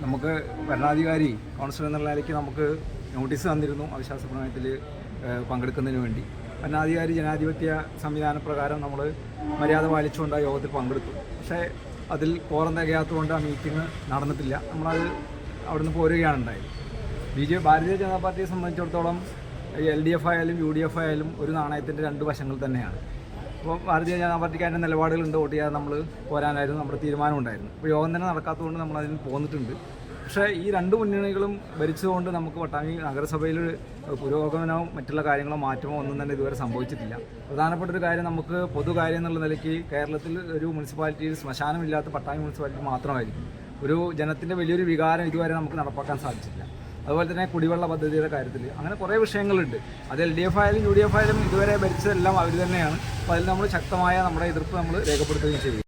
നമുക്ക് ഭരണാധികാരി കൗൺസിലർ എന്നുള്ള നിലയ്ക്ക് നമുക്ക് നോട്ടീസ് തന്നിരുന്നു അവിശ്വാസ പ്രമേയത്തിൽ പങ്കെടുക്കുന്നതിന് വേണ്ടി. ഭരണാധികാരി ജനാധിപത്യ സംവിധാന പ്രകാരം നമ്മൾ മര്യാദ പാലിച്ചുകൊണ്ട് ആ യോഗത്തിൽ പങ്കെടുത്തു. പക്ഷേ അതിൽ കോറം തികയാത്തതുകൊണ്ട് ആ മീറ്റിംഗ് നടന്നിട്ടില്ല. നമ്മളത് അവിടുന്ന് പോരുകയാണ് ഉണ്ടായത്. ഭാരതീയ ജനതാ പാർട്ടിയെ സംബന്ധിച്ചിടത്തോളം LDF ആയാലും UDF ആയാലും ഒരു നാണയത്തിൻ്റെ രണ്ട് വശങ്ങൾ തന്നെയാണ്. അപ്പോൾ ഭാരതീയ ജനതാ പാർട്ടിക്ക് അതിൻ്റെ നിലപാടുകളുണ്ട്. വോട്ട് ചെയ്യാതെ നമ്മൾ പോരാനായിരുന്നു നമ്മുടെ തീരുമാനം ഉണ്ടായിരുന്നു. അപ്പോൾ യോഗം തന്നെ നടക്കാത്തതുകൊണ്ട് നമ്മൾ അതിന് പോന്നിട്ടുണ്ട്. പക്ഷേ ഈ രണ്ട് മുന്നണികളും ഭരിച്ചതുകൊണ്ട് നമുക്ക് പട്ടാമ്പി നഗരസഭയിൽ പുരോഗമനവും മറ്റുള്ള കാര്യങ്ങളോ മാറ്റമോ ഒന്നും തന്നെ ഇതുവരെ സംഭവിച്ചിട്ടില്ല. പ്രധാനപ്പെട്ട ഒരു കാര്യം, നമുക്ക് പൊതുകാര്യം എന്നുള്ള നിലയ്ക്ക് കേരളത്തിൽ ഒരു മുനിസിപ്പാലിറ്റിയിൽ ശ്മശാനമില്ലാത്ത പട്ടാമ്പി മുനിസിപ്പാലിറ്റി മാത്രമായിരിക്കും. ഒരു ജനത്തിൻ്റെ വലിയൊരു വികാരം ഇതുവരെ നമുക്ക് നടപ്പാക്കാൻ സാധിച്ചില്ല. അതുപോലെ തന്നെ കുടിവെള്ള പദ്ധതിയുടെ കാര്യത്തിൽ അങ്ങനെ കുറേ വിഷയങ്ങളുണ്ട്. അത് LDF ആയാലും UDF ആയാലും ഇതുവരെ ഭരിച്ചതെല്ലാം അവർ തന്നെയാണ്. അപ്പോൾ അതിൽ നമ്മൾ ശക്തമായ നമ്മുടെ എതിർപ്പ് നമ്മൾ രേഖപ്പെടുത്തുകയും ചെയ്യും.